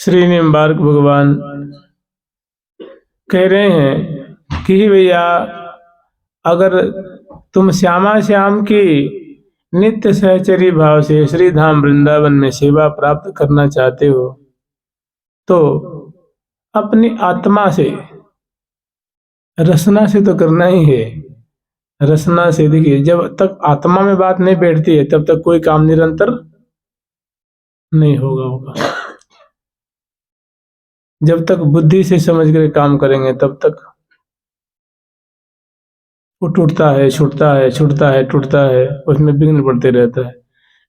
श्री निम्बार्क भगवान कह रहे हैं कि भैया, अगर तुम श्यामा श्याम की नित्य सहचरी भाव से श्री धाम वृंदावन में सेवा प्राप्त करना चाहते हो तो अपनी आत्मा से, रसना से तो करना ही है। रसना से देखिए, जब तक आत्मा में बात नहीं बैठती है तब तक कोई काम निरंतर नहीं होगा। जब तक बुद्धि से समझ कर काम करेंगे तब तक वो टूटता है, छूटता है, छूटता है, टूटता है, उसमें विघ्न पड़ते रहता है।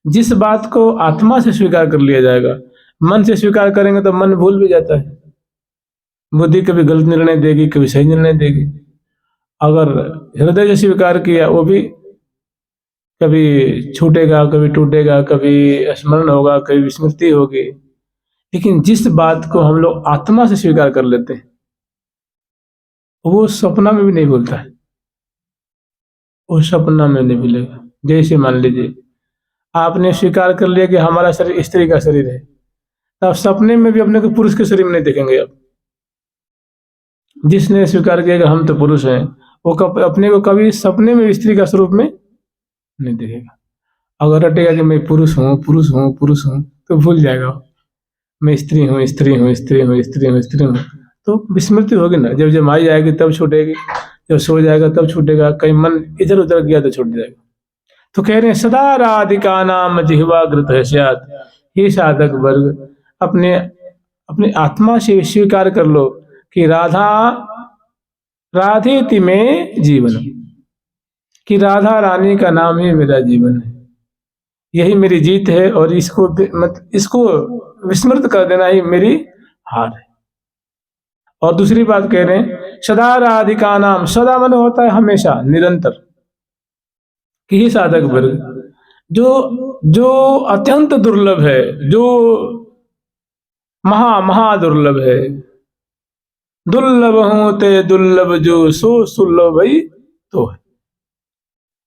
जिस बात को आत्मा से स्वीकार कर लिया जाएगा, मन से स्वीकार करेंगे तो मन भूल भी जाता है। बुद्धि कभी गलत निर्णय देगी, कभी सही निर्णय देगी। अगर हृदय से स्वीकार किया, वो भी कभी छूटेगा, कभी टूटेगा, कभी स्मरण होगा, कभी विस्मृति होगी। लेकिन जिस बात को हम लोग आत्मा से स्वीकार कर लेते हैं वो सपना में भी नहीं भूलता है, वो सपना में नहीं भूलेगा। जैसे मान लीजिए आपने स्वीकार कर लिया कि हमारा शरीर स्त्री का शरीर है, तो आप सपने में भी अपने को पुरुष के शरीर में नहीं देखेंगे। आप जिसने स्वीकार किया कि हम तो पुरुष हैं, वो अपने को कभी सपने में स्त्री का स्वरूप में नहीं देखेगा। अगर रटेगा कि मैं पुरुष हूँ, पुरुष हूँ, पुरुष हूँ, तो भूल जाएगा मैं स्त्री हूँ, स्त्री हूँ, स्त्री हूँ, स्त्री हूँ, स्त्री हूँ। तो विस्मृति होगी ना। जब जमाई आएगी तब छूटेगी, जब सो जाएगा तब छूटेगा, कहीं मन इधर उधर गया तो छूट जाएगा। तो कह रहे हैं सदा राधिका नाम जिह्वाग्रत स्यात्। हे साधक वर्ग, अपने अपने आत्मा से स्वीकार कर लो कि राधा राधेति में जीवन, कि राधा रानी का नाम ही मेरा जीवन है, यही मेरी जीत है, और इसको विस्मृत कर देना ही मेरी हार है। और दूसरी बात कह रहे हैं सदा राधिका नाम, सदा मन होता है हमेशा, निरंतर। कि ही साधक वर्ग जो अत्यंत दुर्लभ है, जो महा दुर्लभ है। दुर्लभ होते दुर्लभ जो सो सुलभ भाई तो है।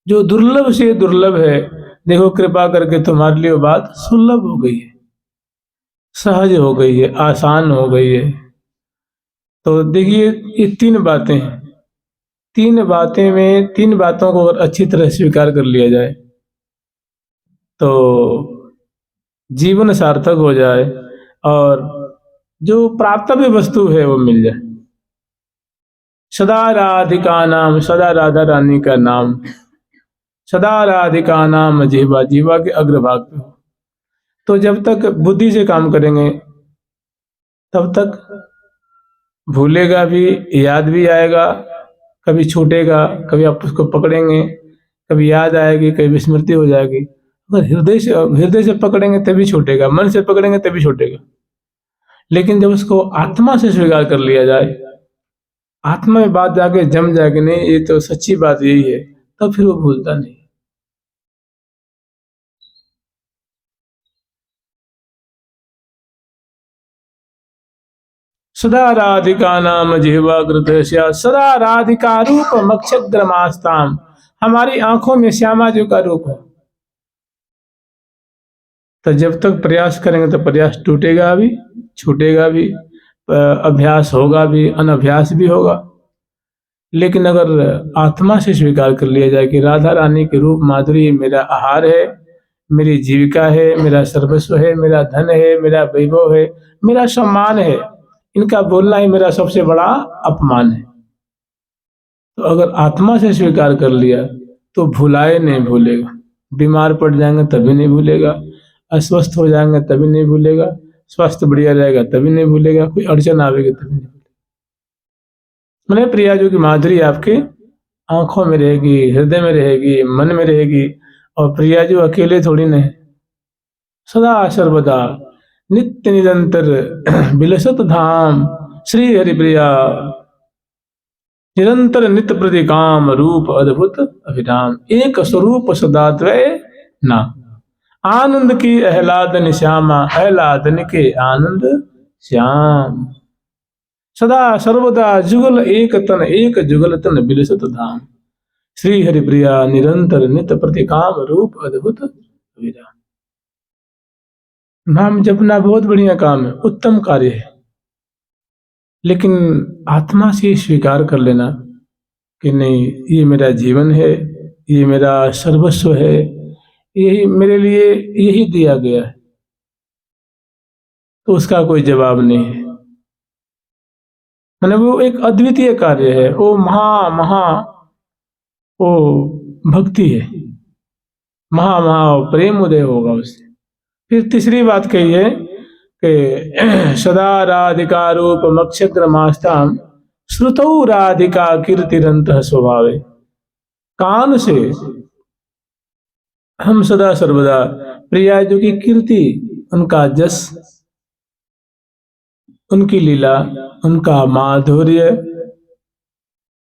जो दुर्लभ से दुर्लभ है, देखो कृपा करके तुम्हारे लिए बात सुलभ हो गई है, सहज हो गई है, आसान हो गई है। तो देखिए ये तीन बातें हैं। तीन बातें में, तीन बातों को अगर अच्छी तरह स्वीकार कर लिया जाए तो जीवन सार्थक हो जाए और जो प्राप्तव्य वस्तु है वो मिल जाए। सदा राधिका नाम, सदा राधा रानी का नाम, सदा राधिका नाम जीवा, जीवा के अग्रभाग पे हो। तो जब तक बुद्धि से काम करेंगे तब तक भूलेगा भी, याद भी आएगा, कभी छूटेगा, कभी आप उसको पकड़ेंगे, कभी याद आएगी, कभी विस्मृति हो जाएगी। अगर हृदय से पकड़ेंगे तभी छूटेगा, मन से पकड़ेंगे तभी छूटेगा। लेकिन जब उसको आत्मा से स्वीकार कर लिया जाए, आत्मा में बात जाके जम जाएगी, नहीं ये तो सच्ची बात यही है, तब फिर वो भूलता नहीं। सदा राधिका नाम जिह्वाग्रत स्यात्, सदा राधिका रूप मक्षग्रमास्ताम, हमारी आंखों में श्यामा जी का रूप है। तो जब तक प्रयास करेंगे तो प्रयास टूटेगा भी, छूटेगा भी, अभ्यास होगा भी, अनभ्यास भी होगा। लेकिन अगर आत्मा से स्वीकार कर लिया जाए कि राधा रानी के रूप माधुरी मेरा आहार है, मेरी जीविका है, मेरा सर्वस्व है, मेरा धन है, मेरा वैभव है, मेरा सम्मान है, इनका बोलना ही मेरा सबसे बड़ा अपमान है। तो अगर आत्मा से स्वीकार कर लिया तो भुलाए नहीं भूलेगा। बीमार पड़ जाएंगे तभी नहीं भूलेगा, अस्वस्थ हो जाएंगे तभी नहीं भूलेगा, स्वास्थ्य बढ़िया रहेगा तभी नहीं भूलेगा, कोई अड़चन आवेगी तभी नहीं भूलेगा। मैंने प्रिया जो की माधुरी आपके आंखों में रहेगी, हृदय में रहेगी, मन में रहेगी। और प्रिया जो अकेले थोड़ी नहीं, सदा सर्वदा नित्य निरंतर विलसत धाम श्री हरिप्रिया, निरंतर नित्य प्रति काम रूप अद्भुत अभिराम, एक स्वरूप सदा द्वय ना, आनंद की आह्लादन श्यामा, आह्लादन के आनंद श्याम, सदा सर्वदा जुगल एक तन, एक जुगल तन विलसत धाम श्री हरिप्रिया, निरंतर नित्य प्रति काम रूप अद्भुत अभिराम। नाम जपना बहुत बढ़िया काम है, उत्तम कार्य है, लेकिन आत्मा से स्वीकार कर लेना कि नहीं, ये मेरा जीवन है, ये मेरा सर्वस्व है, यही मेरे लिए यही दिया गया है, तो उसका कोई जवाब नहीं है। मैंने वो एक अद्वितीय कार्य है, वो महा महा वो भक्ति है, महा महा प्रेम उदय होगा उससे। फिर तीसरी बात कही है कि सदा राधिका रूप मक्षग्रमास्ताम श्रुतौ राधिका कीर्तिरंत स्वभावे। कान से हम सदा सर्वदा प्रिया जो की कीर्ति, उनका जस, उनकी लीला, उनका माधुर्य,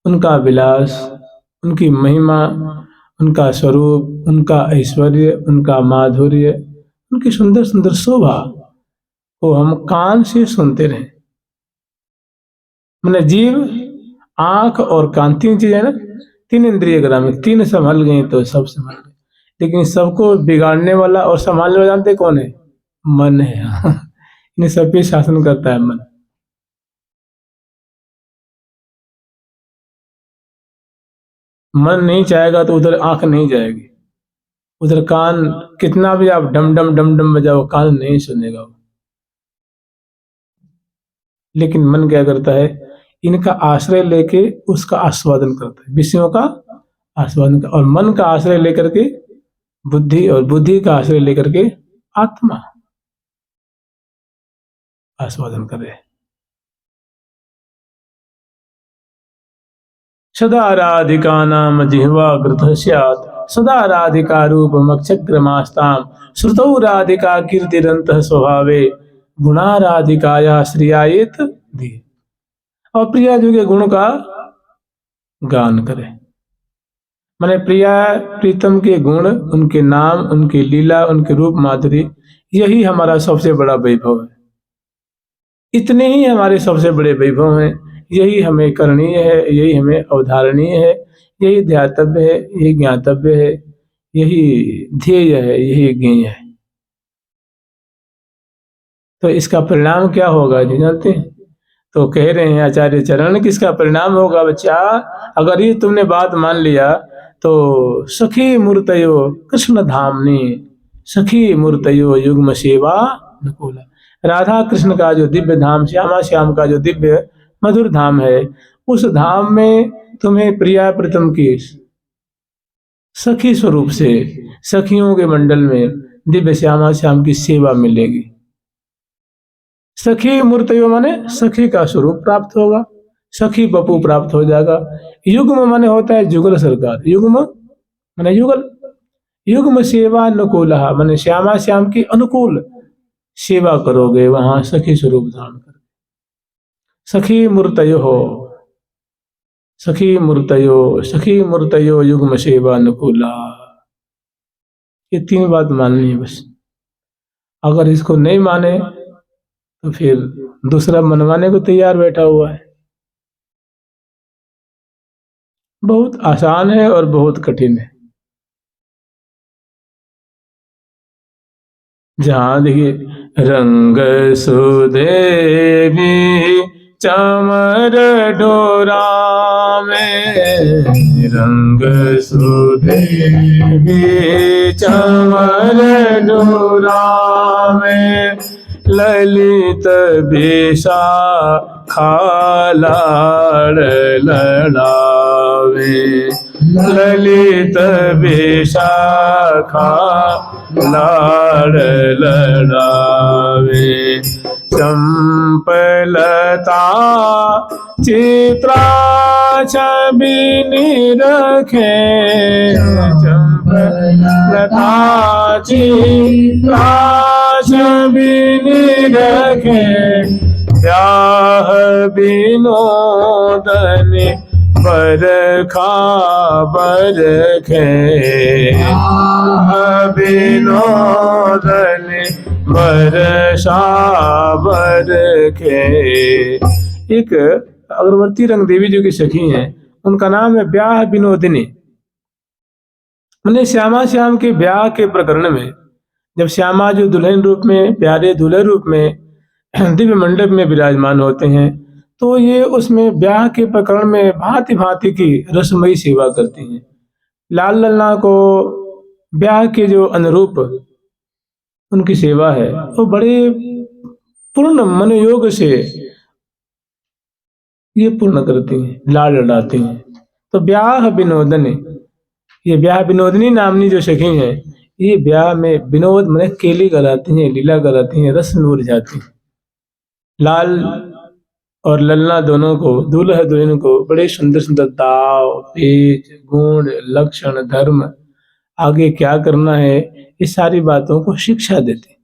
उनका विलास, उनकी महिमा, उनका स्वरूप, उनका ऐश्वर्य, उनका माधुर्य, उनकी सुंदर सुंदर शोभा को हम कान से सुनते रहे। मैंने जीव, आंख और कान, तीन चीजें ना, तीन इंद्रिय ग्राम, तीन संभल गई तो सब संभल गए। लेकिन सबको बिगाड़ने वाला और संभालने वाला जानते कौन है? मन है। इन सब पे शासन करता है मन। मन नहीं चाहेगा तो उधर आंख नहीं जाएगी, उधर कान कितना भी आप डम डम डम डम बजाओ, कान नहीं सुनेगा वो। लेकिन मन क्या करता है? इनका आश्रय लेके उसका आस्वादन करता है, विषयों का आस्वादन। और मन का आश्रय लेकर के बुद्धि, और बुद्धि का आश्रय लेकर के आत्मा आस्वादन करे। सदा राधिका नाम जिह्वा कृत स्यात्, सदा राधिका रूप मक्षग्रमास्ताम श्रुतौ राधिका कीर्तिरंत स्वभावे, गुणा राधिकाया श्रियायेत धी। और प्रिया जी के गुण का गान करे। माने प्रिया प्रीतम के गुण, उनके नाम, उनकी लीला, उनके रूप माधुरी, यही हमारा सबसे बड़ा वैभव है। इतने ही हमारे सबसे बड़े वैभव हैं। यही हमें करणीय है, यही हमें अवधारणीय है, यही ध्यातव्य है, यही ज्ञातव्य है, यही ध्येय है, यही ज्ञेय है। तो इसका परिणाम क्या होगा जी जानते हैं? तो कह रहे हैं आचार्य चरण कि इसका परिणाम होगा बच्चा, अगर ये तुमने बात मान लिया तो सखी मूर्तयो कृष्ण धामनी, सखी मूर्तयो युग्म सेवा अनुकूला। राधा कृष्ण का जो दिव्य धाम, श्यामा श्याम का जो दिव्य मधुर धाम है, उस धाम में तुम्हें प्रिया प्रीतम की सखी स्वरूप से, सखियों के मंडल में दिव्य श्यामा श्याम की सेवा मिलेगी। सखी मूर्तयो माने सखी का स्वरूप प्राप्त होगा, सखी बपू प्राप्त हो जाएगा। युग्म माने होता है जुगल सरकार, युग्म माने युगल, युग्म सेवा अनुकूल माने श्यामा श्याम की अनुकूल सेवा करोगे वहां सखी स्वरूप धारण कर। सखी मूर्तयो हो, सखी मूर्तयो, सखी मूर्तयो युग्म सेवा अनुकूला। ये तीन बात माननी है बस। अगर इसको नहीं माने तो फिर दूसरा मनवाने को तैयार बैठा हुआ है। बहुत आसान है और बहुत कठिन है। जहां देखिए, रंग सुदेवी चमर डोरा में, रंग सुदेवी चमर डोरा में, ललित बेशा खालाड़ लड़ावे, ललित बेशाखा लाड़ लड़ावे, चंपलता चित्रा छबिनी रखे, चंपलता चित्रा छबिनी रखे, ब्याह विनोदन बरखा बरखे, विनोदन बरसा बरखे। एक अगरवर्ती रंग देवी जी की सखी हैं, उनका नाम है ब्याह विनोदिनी। मैंने श्यामा श्याम के ब्याह के प्रकरण में जब श्यामा जो दुल्हन रूप में, प्यारे दूल्हे रूप में दिव्य मंडप में विराजमान होते हैं, तो ये उसमें ब्याह के प्रकरण में भांति भांति की रसमयी सेवा करती हैं। लाल लल्ला को ब्याह के जो अनुरूप उनकी सेवा है वो बड़े पूर्ण मनोयोग से ये पूर्ण करती हैं, लाड लड़ाती हैं। तो ब्याह विनोदनी, ये ब्याह विनोदनी नामनी जो सखी हैं, ये ब्याह में विनोद मैंने केली कराती हैं, लीला कराती हैं, रस में उड़ जाती हैं। लाल और ललना दोनों को, दूल्हा दुल्हन को बड़े सुंदर सुंदर दाव, पेच, गुण, लक्षण, धर्म, आगे क्या करना है, ये सारी बातों को शिक्षा देते।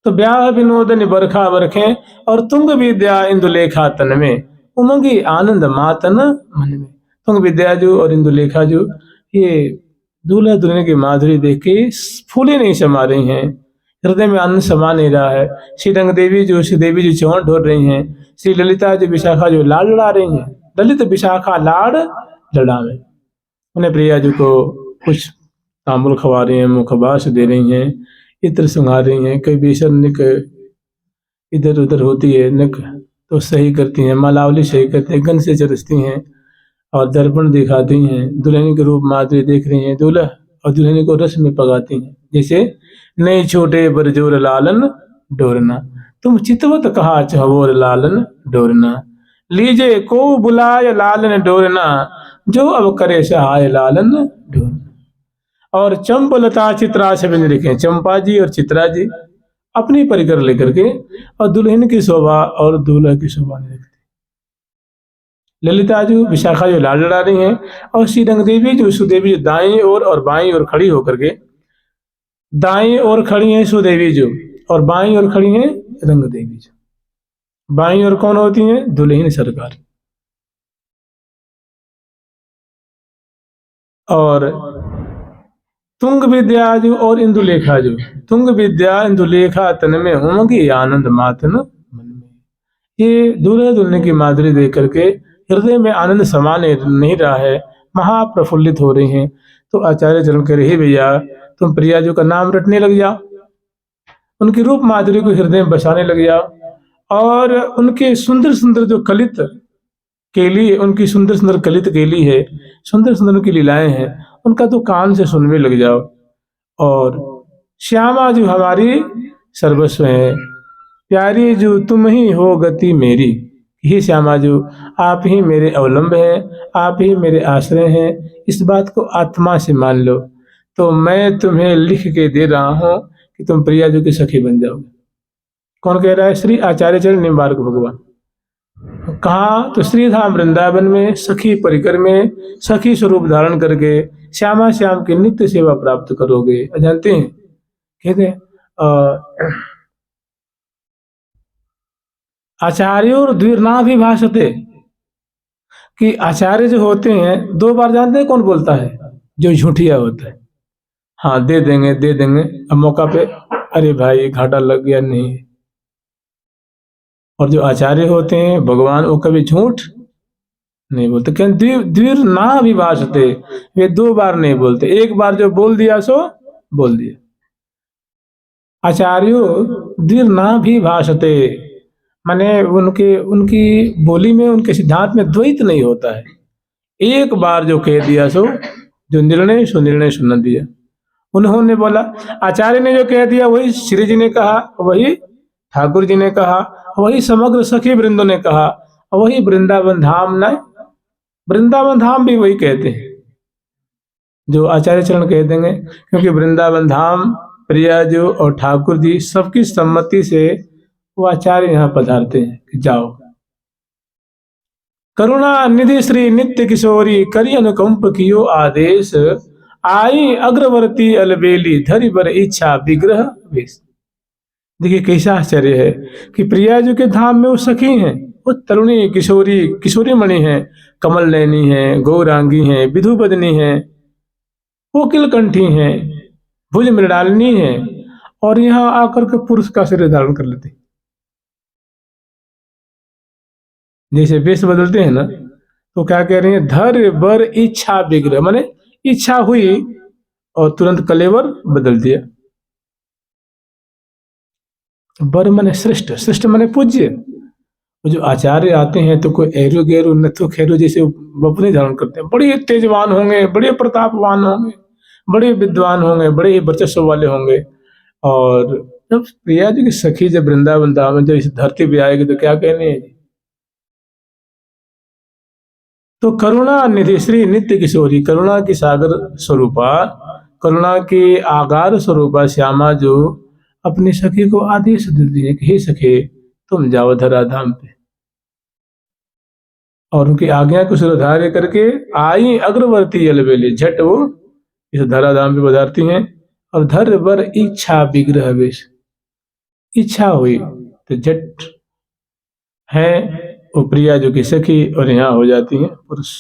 तो ब्याह विनोदन बरखा बरखें और तुंग विद्या इंदुलेखा तन में, उमंगी आनंद मातन मन में। तुंग विद्या जो और इंदुलेखा जो, ये दूल्हा दुल्हन की माधुरी देख के फूले नहीं समा रही हैं, हृदय में आनंद समा नहीं रहा है। श्री रंग देवी जो, श्री देवी जो चौंट ढोल रही हैं, श्री ललिता जो विशाखा जो लाड़ लड़ा रही हैं, ललित विशाखा लाड़ लड़ावे। उन्हें प्रिया जी को कुछ तांबुल खवा रही हैं, मुखबास दे रही हैं, इत्र सुंघा रही हैं, कई बेसन निक इधर उधर होती है, निक तो सही करती हैं, मालावली सही करती हैं, गन से चरसती हैं और दर्पण दिखाती हैं, दुल्हन के रूप माधुरी देख रही हैं, दूल्हा और दुल्हन को रस में पगाती हैं। जैसे नहीं छोटे बरजोर लालन डोरना, तुम चितवत कहा चहवोर लालन डोरना, लीजे को बुलाय लालन डोरना, जो अब करे सहाय लालन डोरना। और चंपलता चित्रा से भी लिखे, चंपा जी और चित्रा जी अपनी परिकर लेकर के और दुल्हन की शोभा और दूल्हा की शोभा नहीं रखती। ललिता जो, विशाखा जो लाड़ लड़ा रही हैं, और श्री रंग देवी जो, सुदेवी जो दाएं ओर और बाईं ओर खड़ी होकर के, दाएं ओर खड़ी हैं सुदेवी जो और बाईं ओर खड़ी हैं रंग देवी जो। बाईं ओर कौन होती हैं? दुल्हन सरकार। और तुंग विद्या जो और इंदुलेखा जो, तुंग विद्या इंदुलेखा तन में होंगी आनंद मातन मन में। ये दूल्हे दुल्हन की माधुरी देख करके हृदय में आनंद समा नहीं रहा है, महाप्रफुल्लित हो रही हैं। तो आचार्य चरण कह रहे भैया तुम प्रिया जी का नाम रटने लग जाओ, उनकी रूप माधुरी को हृदय में बसाने लग जाओ, और उनके सुंदर सुंदर जो कलित केली, उनकी सुंदर सुंदर कलित केली है, सुंदर सुंदर उनकी लीलाएं हैं, उनका तो कान से सुनने लग जाओ। और श्यामा जो हमारी सर्वस्व है, प्यारी जो तुम ही हो गति मेरी, ही श्यामा जो आप ही मेरे अवलंब हैं, आप ही मेरे आश्रय हैं, इस बात को आत्मा से मान लो। तो मैं तुम्हें लिख के दे रहा हूं कि तुम प्रिया जी की सखी बन जाओगे। कौन कह रहा है? श्री आचार्य चरण निम्बार्क भगवान। कहा? तो श्रीधाम वृंदावन में सखी परिकर में सखी स्वरूप धारण करके श्यामा श्याम की नित्य सेवा प्राप्त करोगे। जानते हैं, कहते हैं आचार्यों द्विर्नाभि भाषते, कि आचार्य जो होते हैं दो बार, जानते हैं कौन बोलता है? जो झूठिया होता है। हाँ दे देंगे दे देंगे, अब मौका पे अरे भाई घाटा लग गया नहीं। और जो आचार्य होते हैं भगवान, वो कभी झूठ नहीं बोलते। क्या द्विर्नाभि भाषते, वे दो बार नहीं बोलते, एक बार जो बोल दिया सो बोल दिया। आचार्यों द्विर्नाभि भाषते, माने उनकी बोली में, उनके सिद्धांत में द्वैत नहीं होता है। एक बार जो कह दिया सो जो निर्णय सुन दिया। उन्होंने बोला, आचार्य ने जो कह दिया वही श्री जी ने कहा, वही ठाकुर जी ने कहा, वही समग्र सखी वृंदों ने कहा, वही वृंदावन धाम ना, वृंदावन धाम भी वही कहते हैं जो आचार्य चरण कह देंगे, क्योंकि वृंदावन धाम प्रिया जी और ठाकुर जी सबकी सम्मति से वो आचार्य यहाँ पधारते हैं कि जाओ। करुणा निधि श्री नित्य किशोरी करी अनुकंप कियो आदेश, आई अग्रवर्ती अलबेली धरि बर इच्छा विग्रह वेश। देखिए कैसा आश्चर्य है कि प्रिया जी के धाम में वो सखी हैं, वो तरुणी किशोरी, किशोरी मणि हैं, कमल नैनी हैं, गौरांगी हैं, विधु बदनी हैं, कोकिल कंठी हैं, भुज मृणालिनी हैं, और यहाँ आकर के पुरुष का शरीर धारण कर लेते। जैसे वेश बदलते हैं ना, तो क्या कह रही है? धर बर इच्छा विग्रह, माने इच्छा हुई और तुरंत कलेवर बदल दिया। बर माने श्रेष्ठ, श्रेष्ठ माने पूज्य। जो आचार्य आते हैं तो कोई एरो गेरो नथु खेरो जैसे वपने धारण करते हैं, बड़े तेजवान होंगे, बड़े प्रतापवान होंगे, बड़े विद्वान होंगे, बड़े वर्चस्व वाले होंगे। और जब प्रिया जी की सखी जब वृंदावन धाम में जब इस धरती पे आएगी तो क्या कहने हैं। तो करुणा निधि श्री नित्य किशोरी, करुणा की सागर स्वरूपा, करुणा की आगार स्वरूपा श्यामा जो अपनी सखी को आदेश देती है कि हे सखे तुम जाओ धरा धाम पे। और उनकी आज्ञा को सिरोधार्य करके आई अग्रवर्ती अलबेली, झट वो इस धराधाम पे पधारती हैं। और धर बर इच्छा विग्रह वेश, इच्छा हुई तो झट है वो प्रिया जो की सखी और यहाँ हो जाती हैं पुरुष।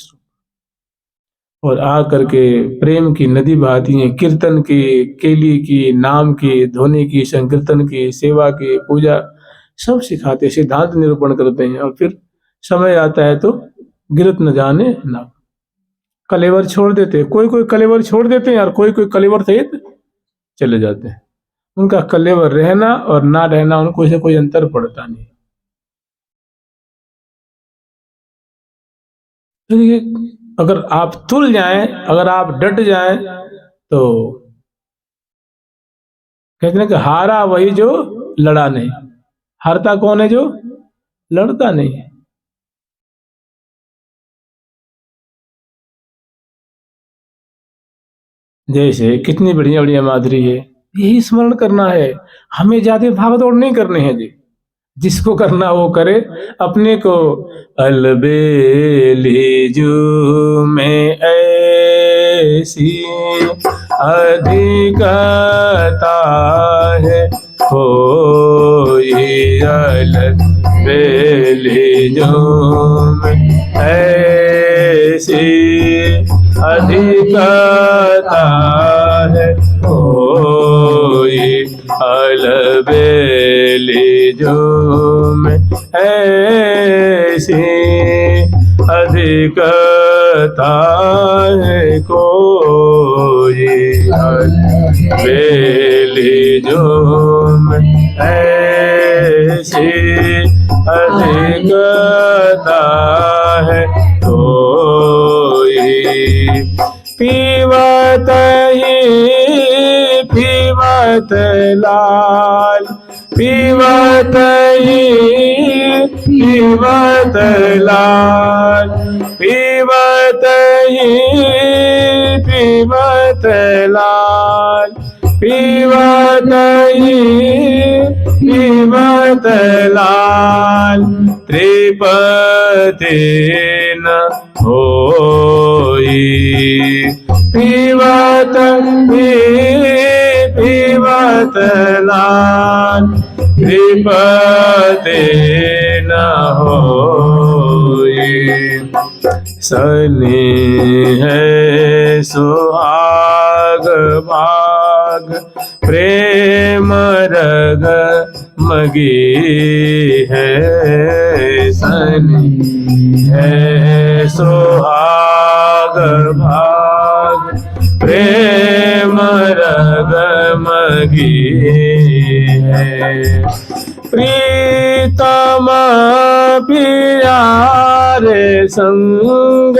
और आ करके प्रेम की नदी बहाती हैं, कीर्तन की, केली की, नाम की, ध्वनि की, संकीर्तन की, सेवा की, पूजा सब सिखाते, सिद्धांत निरूपण करते हैं। और फिर समय आता है तो गिरत न जाने ना, कलेवर छोड़ देते, कोई कोई कलेवर छोड़ देते हैं और कोई कोई कलेवर सहित चले जाते हैं। उनका कलेवर रहना और ना रहना उनको से कोई अंतर पड़ता नहीं। तो अगर आप तुल जाएं, अगर आप डट जाएं तो कहते हैं कि हारा वही जो लड़ा नहीं। हारता कौन है? जो लड़ता नहीं है। जैसे कितनी बढ़िया बढ़िया माधुरी है, यही स्मरण करना है, हमें ज्यादा भागदौड़ नहीं करने हैं जी। जिसको करना वो करे, अपने को अलबेली जू में ऐसी अधिकता है कोई, अलबेली जू में ऐसी अधिकता है कोई, अलबेली जो में ऐसी अधिकता है कोई, अलबेली जो में ऐसी अधिकता है कोई। पीवत ही पीवत लाल, पीवत ही पीवत लाल, पीवत ही पीवत लाल, पीवत ही पीवत लाल, त्रिपति न होई। पीवत पीवत लाल, त्रिपति न होई। सनी है सुहाग भाग, प्रेम रग मगी है। सनी है सुहाग भाग, प्रेम रग मगी है। प्रीतम प्यारे संग,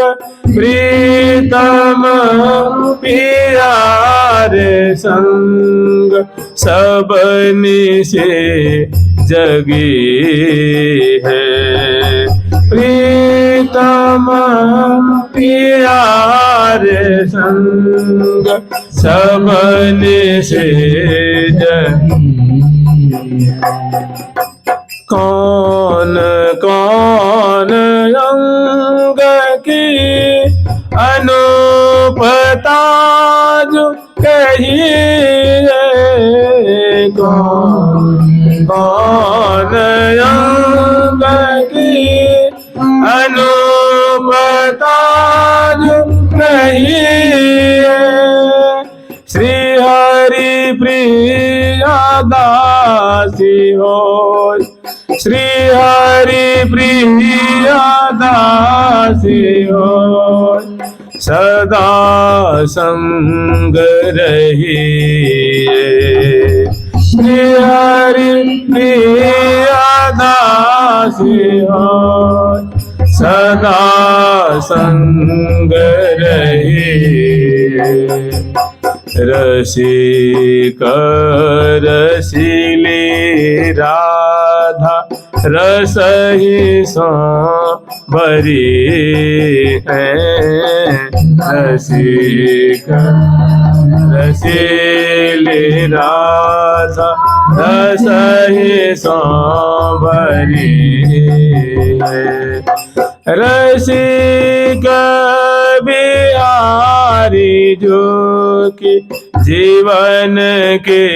प्रीतम प्यारे संग, सबनी से जगी है। प्रीतम प्यारे संग, सबनी से जगी। कौन कौन अंग की अनुपता जो कही है, कौन कौन अंग की अनुपता जो कही है। श्री हरि प्रिया दासी हो, श्री हरि प्रिया दासी हो, सदा संग रहिए। हरि प्रिया दासी हो सदा संग रहिए। रसिक रसिली राधा रस ही सो भरी है। रसिक रसिली राधा रस ही सो भरी है। रसिक बिहारी जो कि जीवन के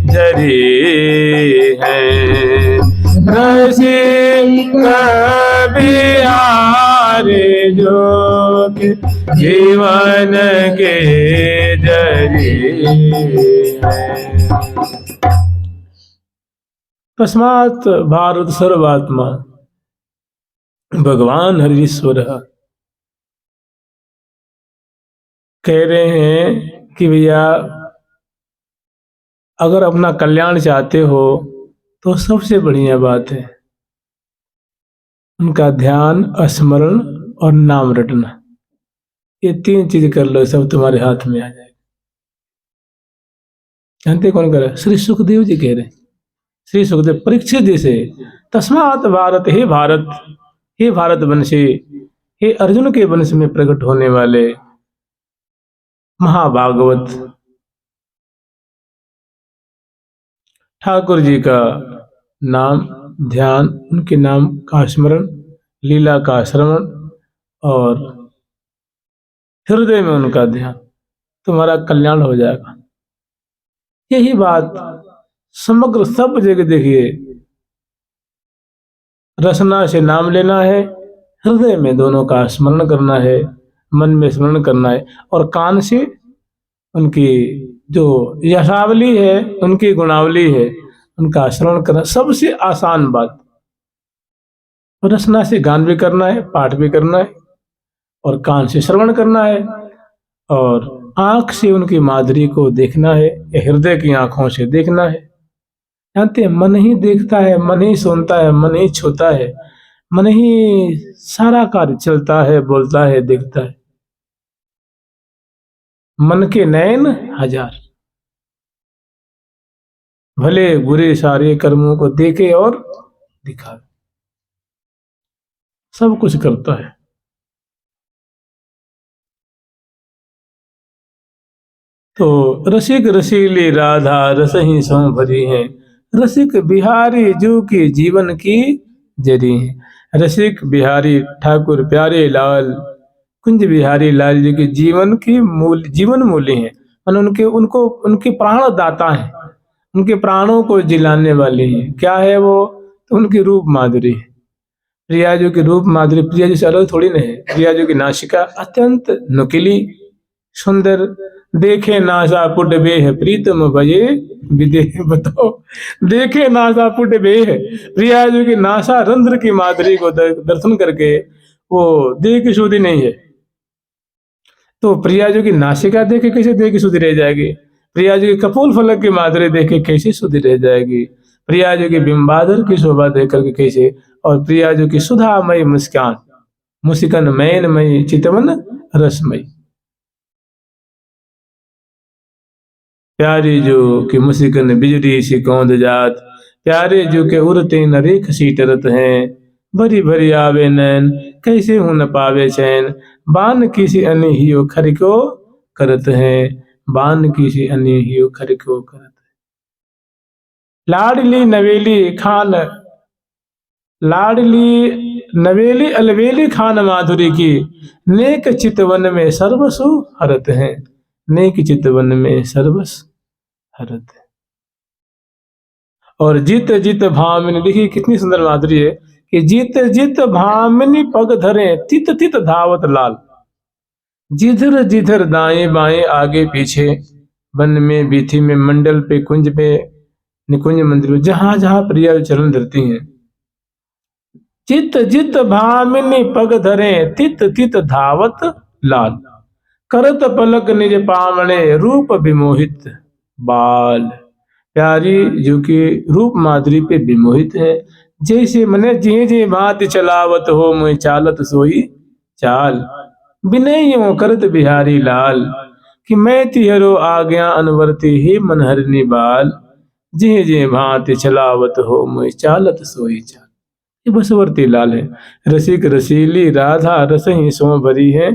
जरिए हैं। रसिक बिहारी जो कि जीवन के जरिए हैं। तस्मात् भारत सर्वात्मा भगवान हरीश्वर कह रहे हैं कि भैया अगर अपना कल्याण चाहते हो तो सबसे बढ़िया बात है उनका ध्यान, स्मरण और नाम रटना। ये 3 चीज कर लो, सब तुम्हारे हाथ में आ जाएगा। जानते कौन कर रहा है? श्री सुखदेव जी कह रहे हैं। श्री सुखदेव परीक्षित जी से, तस्मात् भारत, हे भारत, हे भारत वंशी, हे अर्जुन के वंश में प्रकट होने वाले महाभागवत ठाकुर जी का नाम, ध्यान, उनके नाम का स्मरण, लीला का श्रवण और हृदय में उनका ध्यान, तुम्हारा कल्याण हो जाएगा। यही बात समग्र सब जगह देखिए। रसना से नाम लेना है, हृदय में दोनों का स्मरण करना है, मन में स्मरण करना है, और कान से उनकी जो यशावली है, उनकी गुणावली है, उनका श्रवण करना। सबसे आसान बात। रसना से गान भी करना है, पाठ भी करना है, और कान से श्रवण करना है, और आंख से उनकी माधुरी को देखना है, हृदय की आंखों से देखना है। जानते हैं, मन ही देखता है, मन ही सुनता है, मन ही छूता है, मन ही सारा कार्य चलता है, बोलता है, देखता है। मन के नयन हजार, भले बुरे सारे कर्मों को देखे और दिखावे, सब कुछ करता है। तो रसिक रसीली राधा रस ही सो भरी है। रसिक बिहारी जो कि जीवन की जरी है। रसिक बिहारी ठाकुर प्यारे लाल कुंज बिहारी लाल जी के जीवन की जीवन मूल्य है। उनके प्राण दाता है, उनके प्राणों को जिलाने वाले हैं। क्या है वो? तो उनकी रूप माधुरी है। प्रिया जी की रूप माधुरी प्रिया जी से अलग थोड़ी नहीं है। प्रिया जी की नासिका अत्यंत नुकीली सुंदर, देखे नासा पुट बेह प्रीतम भये विदेह। बताओ, देखे नासा पुट बेह, प्रिया जी की नासा रंध्र की माधुरी को दर्शन करके वो देह की शुद्धि नहीं है। तो प्रिया जी की नासिका देखे कैसे देह की शुद्धि रह जाएगी? प्रिया जी की कपोल फलक की माधुरी देखे कैसे शुद्धि रह जाएगी? प्रिया जी की बिंबादर की शोभा देख करके कैसे? और प्रिया जी की सुधामयी मुस्कान, मुस्कान मैनमयी चितवन रसमयी। प्यारी जो कि मुस्कान बिजली सी कौंद जात, प्यारे जो के उड़ते न रेख सीटरत हैं। भरी भरी आवे नैन कैसे हूं न पावे चैन, बान किसी अन्य ही खर को करत हैं, बान किसी अन्य ही खर को करत है। लाडली नवेली खान, लाडली नवेली अलवेली खान माधुरी की, नेक चितवन में सर्वसु हरत हैं, नेक चितवन में सर्वस हरत है। और जित जित भामिनी, देखिए कितनी सुंदर माधुरी है कि जित जित भामिनी पग धरे तित तित धावत लाल, जिधर जिधर दाएं बाएं आगे पीछे, वन में बीथी में मंडल पे कुंज पे निकुंज मंदिर में, जहां जहां प्रिया चरण धरती हैं। चित जित भामिनी पग धरे तित तित धावत लाल, करत पलक निज पावणे रूप विमोहित बाल। प्यारी जो कि रूप माधुरी पे विमोहित है। जैसे मने जे जे भांति चलावत हो मुँह चालत सोई चाल। विनय यूं करत बिहारी लाल कि मैं तिहरो आज्ञा अनवर्ती ही मनहरनी बाल। जे जे भांति चलावत हो मुँह चालत सोई चाल। ये बसवर्ती लाल है। रसिक रसीली राधा रस ही सो भरी है।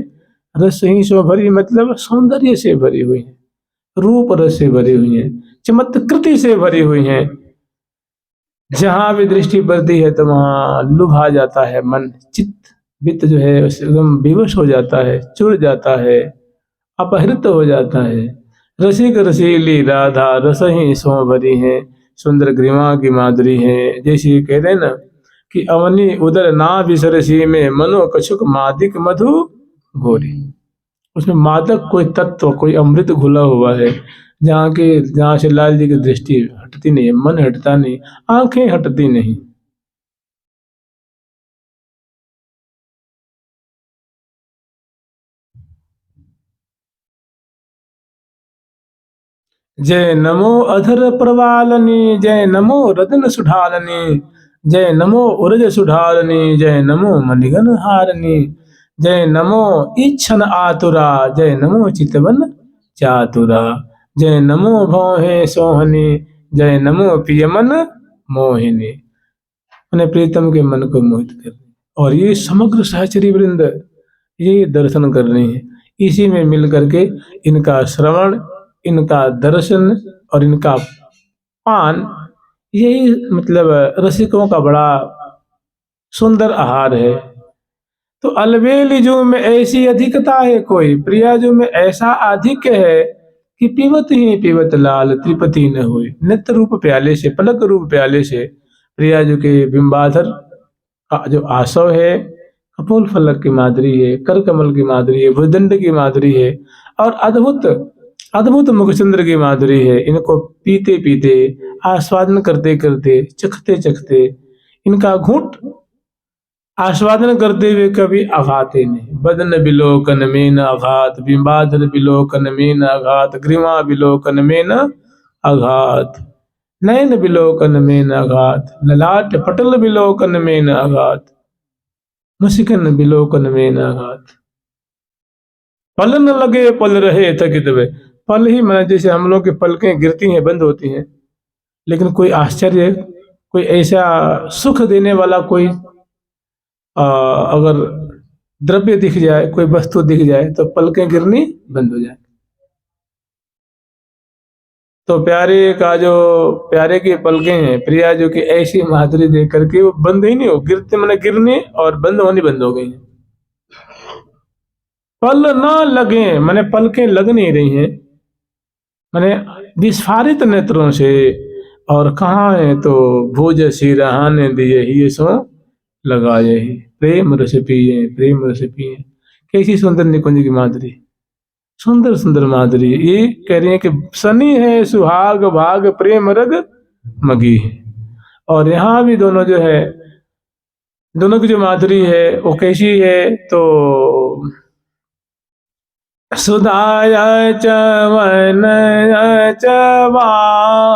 रस ही सो भरी मतलब सौंदर्य से भरी हुई है, रूप रस से भरी हुई है, चमत्कृति से भरी हुई है। जहां भी दृष्टि पड़ती है तो वहां लुभा जाता है मन, चित्त वित्त जो है एकदम विवश हो जाता है, चुर जाता है, अपहृत हो जाता है। रसिक रसीली राधा रस ही सो भरी है, सुंदर ग्रीवा की माधुरी है। जैसे कहते हैं ना कि अवनी उदर ना बिसरसी में मनो कछुक मादिक मधु घोरी। उसमें मादक कोई तत्व, कोई अमृत घुला हुआ है, जहाँ से लाल जी की दृष्टि हटती नहीं है, मन हटता नहीं, आंखें हटती नहीं। जय नमो अधर प्रवालनी, जय नमो रतन सुढालनी, जय नमो उरज सुढालनी, जय नमो मणिगन हारनी, जय नमो इच्छन आतुरा, जय नमो चितवन चातुरा, जय नमो भौहे सोहनी, जय नमो प्रियमन मोहिनी। अपने प्रीतम के मन को मोहित कर, और ये समग्र सहचरी वृंद ये दर्शन कर रहे हैं। इसी में मिल करके इनका श्रवण, इनका दर्शन और इनका पान, यही मतलब रसिकों का बड़ा सुंदर आहार है। तो अलबेली जो में ऐसी अधिकता है कोई, प्रिया जो में ऐसा अधिक है कि पीवत ही पीवत लाल त्रिपति न हुए। नित्य रूप प्याले से, पलक रूप प्याले से प्रिया जो के बिंबाधर का जो आसव है, कपोल फलक की माधुरी है, कर कमल की माधुरी है, भुजदंड की माधुरी है, और अद्भुत अद्भुत मुखचंद्र की माधुरी है। इनको पीते पीते, आस्वादन करते करते, चखते चखते, इनका घूंट आस्वादन करते हुए कभी आघाते नहीं। बदन बिलोकन में न आघात, बिंबाधर बिलोकन में न आघात, ग्रीवा बिलोकन में न आघात, नयन बिलोकन में न आघात, ललाट पटल बिलोकन में न आघात, मुस्किन बिलोकन में न आघात। पल न लगे पल रहे थकित वे। पल ही माने जैसे हम लोग की पलकें गिरती हैं, बंद होती हैं, लेकिन कोई आश्चर्य, कोई ऐसा सुख देने वाला कोई अगर द्रव्य दिख जाए, कोई वस्तु दिख जाए तो पलकें गिरनी बंद हो जाए। तो प्यारे का जो प्यारे की पलकें हैं, प्रिया जो कि ऐसी माधुरी देख करके वो बंद ही नहीं हो, गिरते मैंने गिरने और बंद होनी बंद हो गई हैं। पल ना लगे मैंने पलकें लग नहीं रही हैं, मैंने विस्फारित नेत्रों से। और कहाँ है तो भोज सिरहाने दिए ही सो लगाए ही, प्रेम रस पिए, प्रेम रस पिए। कैसी सुंदर निकुंज की माधुरी, सुंदर सुंदर माधुरी। ये कह रही है कि सनी है सुहाग भाग प्रेम रग मगी है। और यहाँ भी दोनों जो है, दोनों की जो माधुरी है वो कैसी है तो सुधाया चवन चवामन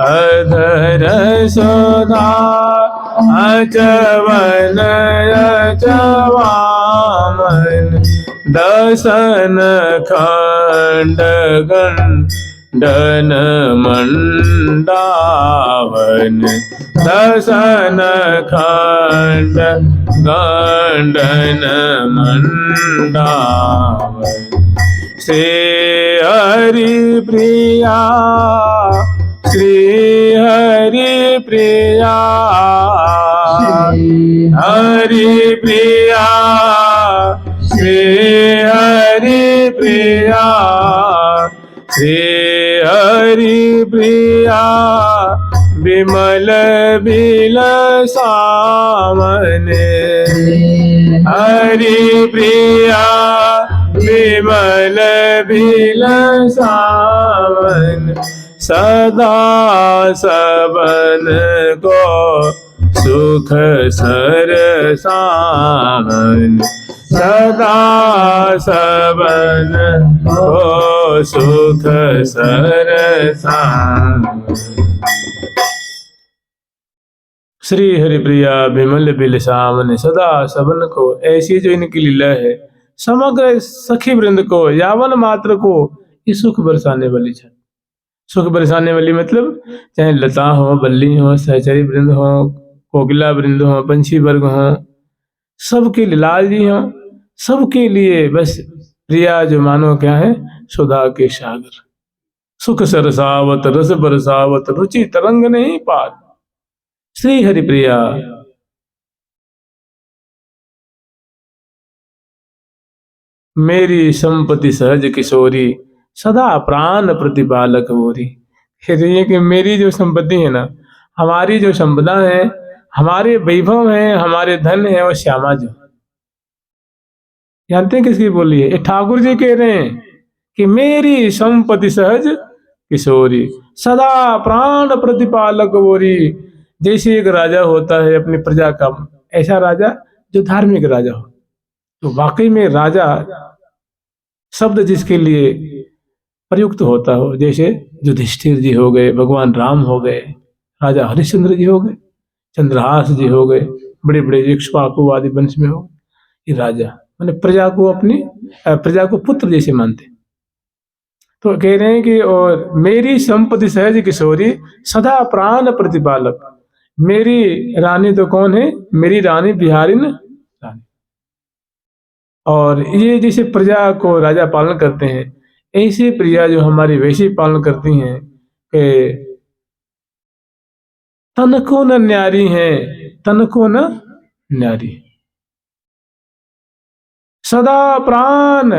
अधर सुधा चवन चवामन दसन खंड गंडन मंडावन दसन खंड गंडन मंडावन श्री हरि प्रिया श्री हरि प्रिया हरि प्रिया श्री हरि प्रिया श्री हरि प्रिया विमल बिलसामने हरि प्रिया विमल बिलसामन सदा सबन को सुख सरसामन सदा सबन हो सुख सरसा। श्री हरिप्रिया विमल बिलसावन सदा सबन को, ऐसी जो इनकी लीला है समग्र सखी वृंद को, यावन मात्र को ये सुख बरसाने वाली है। सुख बरसाने वाली मतलब चाहे लता हो, बल्ली हो, सहचरी वृंद हो, कोकिला वृंद हो, पंछी वर्ग हो, सबके लिए लाल जी हो, सबके लिए बस प्रिया जो मानो क्या है, सुधा के सागर। सुख सरसावत रस बरसावत रुचि तरंग नहीं पार। श्री हरिप्रिया मेरी संपत्ति सहज किशोरी, सदा प्राण प्रतिपालक मोरी। कहते हैं कि मेरी जो संपत्ति है ना, हमारी जो संपदा है, हमारे वैभव है, हमारे धन है, वो श्यामा जी। जानते हैं किसकी बोली है? ये ठाकुर जी कह रहे हैं कि मेरी संपत्ति सहज किशोरी, सदा प्राण प्रतिपालक मोरी। जैसे एक राजा होता है अपनी प्रजा का, ऐसा राजा जो धार्मिक राजा हो, तो वाकई में राजा शब्द जिसके लिए प्रयुक्त होता हो, जैसे युधिष्ठिर जी हो गए, भगवान राम हो गए, राजा हरिश्चंद्र जी हो गए, चंद्रहास जी हो गए, बड़े बड़े इक्ष्वाकु आदि वंश में हो, ये राजा मैंने प्रजा को अपनी प्रजा को पुत्र जैसे मानते। तो कह रहे हैं कि और मेरी संपत्ति सहज किशोरी, सदा प्राण प्रतिपालक। मेरी रानी तो कौन है? मेरी रानी बिहारिन रानी। और ये जैसे प्रजा को राजा पालन करते हैं, ऐसी प्रिया जो हमारी वैसी पालन करती हैं कि तन को न न्यारी है, तन को न न्यारी, सदा प्राण।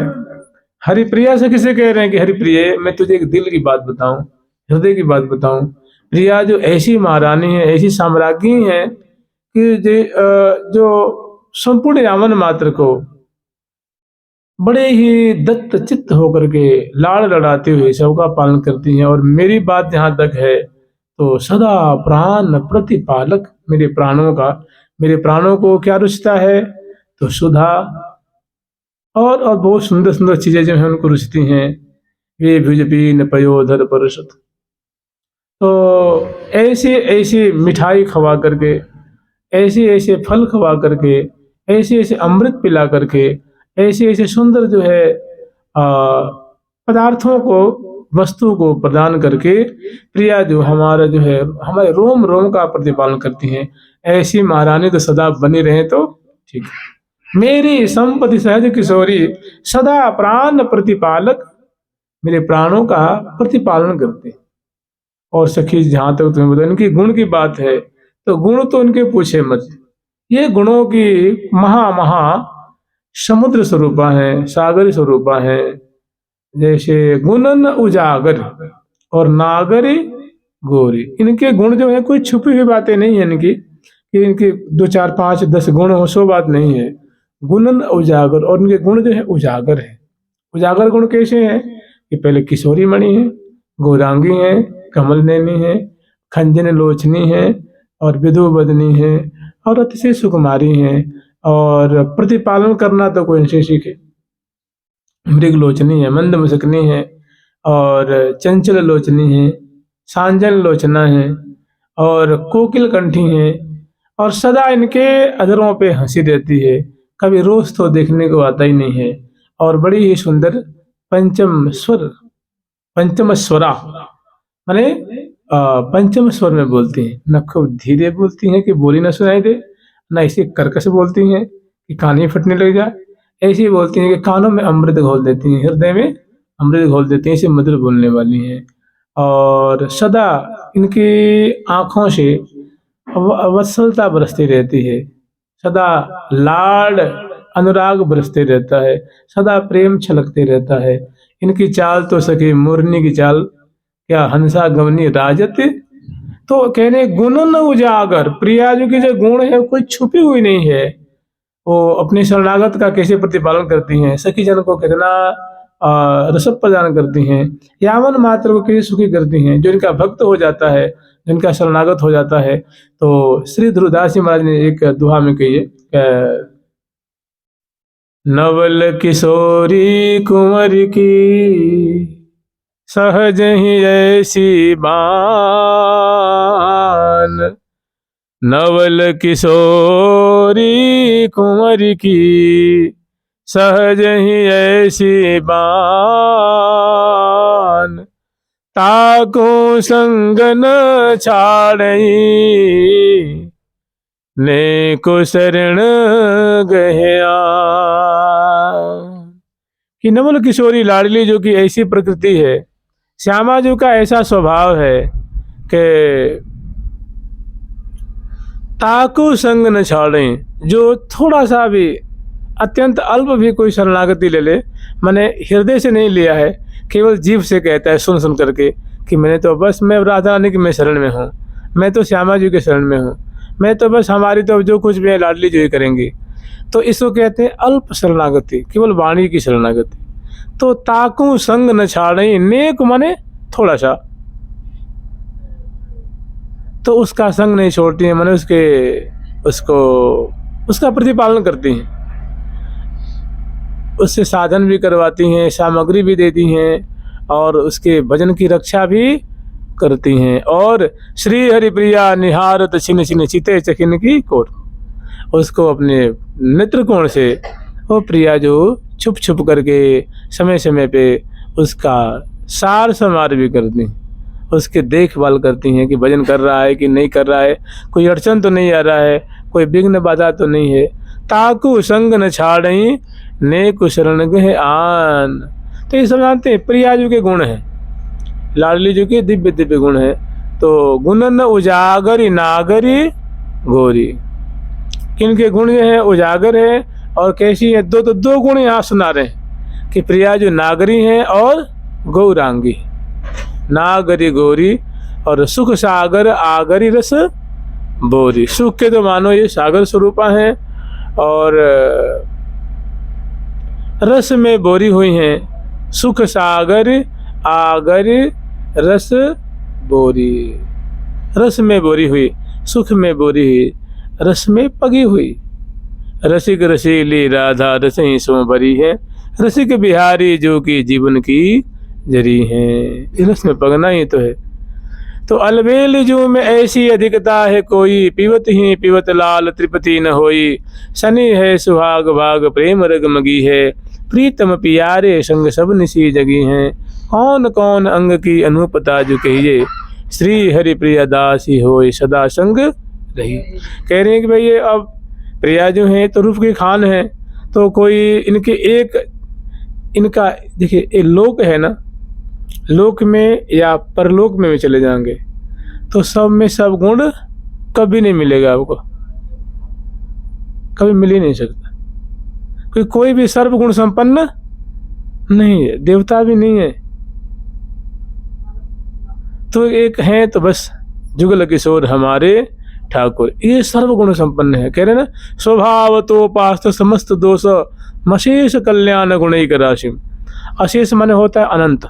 हरिप्रिया से किसे कह रहे हैं कि हरिप्रिय, मैं तुझे एक दिल की बात बताऊं, हृदय की बात बताऊं। प्रिया जो ऐसी महारानी है, ऐसी साम्राज्ञी है कि जो संपूर्ण यावन मात्र को बड़े ही दत्त चित्त होकर के लाड़ लड़ाते हुए सबका पालन करती हैं। और मेरी बात जहां तक है तो सदा प्राण प्रतिपालक, मेरे प्राणों का, मेरे प्राणों को क्या रुचता है? तो सुधा और बहुत सुंदर सुंदर चीजें जो हैं उनको रुचती हैं। वे भुजबीन पयोधर परसत, तो ऐसे ऐसे मिठाई खवा करके, ऐसे ऐसे फल खवा करके, ऐसे ऐसे अमृत पिला करके, ऐसे ऐसे सुंदर जो है पदार्थों को, वस्तु को प्रदान करके प्रिया जो हमारा जो है हमारे रोम रोम का प्रतिपालन करती हैं। ऐसी महारानी तो सदा बनी रहे तो ठीक है। मेरी संपत्ति सहज किशोरी, सदा प्राण प्रतिपालक, मेरे प्राणों का प्रतिपालन करते हैं। और सखी जहां तक तुम्हें बताओ इनकी गुण की बात है, तो गुण तो इनके पूछे मत। ये गुणों की महा महा समुद्र स्वरूपा है, सागर स्वरूपा है। जैसे गुणन उजागर और नागरी गोरी, इनके गुण जो है कोई छुपी हुई बातें नहीं है इनकी, कि इनके 2 4 5 10 गुण हो, सो बात नहीं है। गुणन उजागर, और इनके गुण जो है उजागर है। उजागर गुण कैसे हैं? कि पहले किशोरी मणि है, गौरांगी है, कमल नैनी है, खंजन लोचनी है, और विधु बदनी है, और अतिशय सुकुमारी है। और प्रतिपालन करना तो कोई इनसे सीखे। मृग लोचनी है, मंद मुसकनी है, और चंचल लोचनी है, सांजन लोचना है, और कोकिल कंठी है। और सदा इनके अधरों पे हंसी रहती है, कभी रोज तो देखने को आता ही नहीं है। और बड़ी ही सुंदर पंचम स्वर, पंचम स्वरा माने पंचम स्वर में बोलती हैं। न खूब धीरे बोलती हैं कि बोली न सुनाई दे, न इसे कर्कश बोलती हैं कि कान ही फटने लग जाए, ऐसी बोलती हैं कि कानों में अमृत घोल देती हैं, हृदय में अमृत घोल देती हैं, ऐसे मधुर बोलने वाली हैं। और सदा इनकी आंखों से वत्सलता बरसती रहती है, सदा लाड अनुराग बरसते रहता है, सदा प्रेम छलकते रहता है। इनकी चाल तो सखी मोरनी की चाल, क्या हंसा गवनी राजत। तो कहने गुण न उजागर, प्रिया जी की जो गुण है कोई छुपी हुई नहीं है। वो अपनी शरणागत का कैसे प्रतिपालन करती हैं, सखी जन को कितना रसद प्रदान करती हैं, यावन मात्र को कैसे सुखी करती हैं। जो इनका भक्त हो जाता है, जिनका शरणागत हो जाता है, तो श्री ध्रुवदास जी महाराज ने एक दोहा में कही है, नवल किशोरी कुंवर की सहज ही ऐसी बान। नवल किशोरी कुंवर की सहज ही ऐसी बान। ताको संग न छाड़ई ने को शरण गया। कि नवल किशोरी लाडली जो कि ऐसी प्रकृति है, श्यामा जी का ऐसा स्वभाव है कि ताको संग न छाड़ें, जो थोड़ा सा भी अत्यंत अल्प भी कोई शरणागति ले ले, मैंने हृदय से नहीं लिया है, केवल जीभ से कहता है सुन सुन करके कि मैंने तो बस मैं राधा रानी की मैं शरण में हूँ, मैं तो श्यामा जी के शरण में हूँ, मैं तो बस हमारी तो जो कुछ भी है लाडली जी करेंगी। तो इसको कहते हैं अल्प शरणागति, केवल वाणी की शरणागति। तो ताकू संग न छाड़ई, नेक माने थोड़ा सा, तो उसका संग नहीं छोड़ती है, माने उसका प्रतिपालन करती हैं, उससे साधन भी करवाती हैं, सामग्री भी देती हैं और उसके भजन की रक्षा भी करती हैं। और श्री हरिप्रिया निहारत छिन छिन चिते चखिन की कोर, उसको अपने नेत्र कोण से वो प्रिया जो छुप छुप करके समय समय पे उसका सार समार भी करती हैं, उसकी देखभाल करती हैं कि भजन कर रहा है कि नहीं कर रहा है, कोई अड़चन तो नहीं आ रहा है, कोई विघ्न बाधा तो नहीं है। ताकू संग न छाड़ई नेक शरण गए आन। तो ये सब जानते हैं प्रिया जी के गुण हैं, लाडली जी के दिव्य दिव्य गुण हैं। तो गुणन उजागरी नागरी गोरी, किनके गुण जो है उजागर है और कैसी है, दो गुण यहाँ सुना रहे हैं कि प्रिया जो नागरी हैं और गौरांगी। नागरी गोरी और सुख सागर आगरी रस बोरी, सुख के तो मानो ये सागर स्वरूपा हैं और रस में बोरी हुई हैं। सुख सागर आगर रस बोरी, रस में बोरी हुई, सुख में बोरी हुई, रस में पगी हुई। रसिक रसीली राधा रस ही सो भरी है, रसिक बिहारी जो कि जीवन की जरी है। रस में पगना ही तो है। तो अलबेल जो में ऐसी अधिकता है कोई, पीवत ही पीवत लाल त्रिपति न होई। शनि है सुहाग भाग प्रेम रग मगी है, प्रीतम पियारे संग सब निशी जगी हैं। कौन कौन अंग की अनुपता जो कहिए, श्री हरि प्रिया दासी होए सदा संग रही। कह रहे हैं कि भाई ये अब प्रिया जो है तो रूप की खान है, तो कोई इनका देखिए ये लोक है ना, लोक में या परलोक में भी चले जाएंगे तो सब में सब गुण कभी नहीं मिलेगा आपको, कभी मिल ही नहीं सकता। कोई भी सर्वगुण संपन्न नहीं है, देवता भी नहीं है, तो एक है तो बस जुगल किशोर हमारे ठाकुर, ये सर्वगुण संपन्न है। कह रहे ना स्वभाव तो पास्त समस्त दोष मशेष कल्याण गुणैक राशि। अशेष माने होता है अनंत,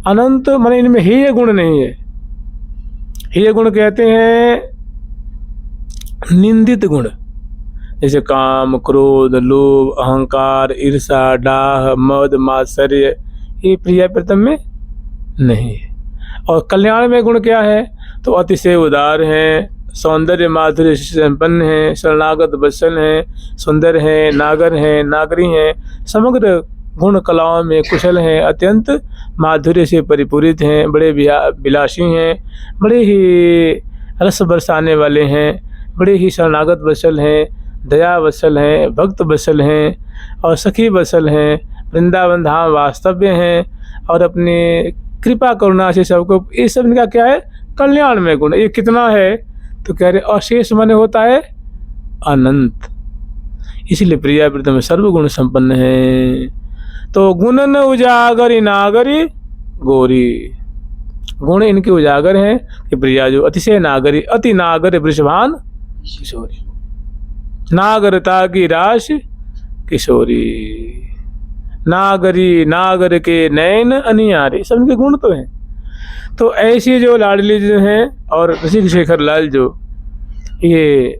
अनंत माने इनमें हेय गुण नहीं है। हेय गुण कहते हैं निंदित गुण, जैसे काम क्रोध लोभ अहंकार ईर्षा डाह मद मात्सर्य, ये प्रिया प्रीतम में नहीं है। और कल्याण में गुण क्या है, तो अतिशय उदार हैं, सौंदर्य माधुर्य संपन्न हैं, शरणागत वत्सल हैं, सुंदर हैं, नागर हैं, नागरी हैं, समग्र गुण कलाओं में कुशल हैं, अत्यंत माधुर्य से परिपूरित हैं, बड़े विलासी हैं, बड़े ही रस बरसाने वाले हैं, बड़े ही शरणागत वत्सल हैं, दया वत्सल हैं, भक्त वत्सल हैं और सखी वत्सल हैं, वृंदावन धाम वास्तव्य हैं और अपने कृपा करुणा से सबको, ये सब इनका क्या है कल्याण में गुण। ये कितना है तो कह रहे अशेष माने होता है अनंत, इसलिए प्रिया प्रीतम सर्वगुण संपन्न है। तो गुणन उजागरी नागरी गोरी, गुण इनके उजागर हैं कि प्रिया जो अतिशय नागरी, अति नागर वृषभान किशोरी, नागरता की राश किशोरी, नागरी नागर के नैन अनियारे, सब इनके गुण तो हैं। तो ऐसी जो लाडली जो हैं और रसिक शेखर लाल जो ये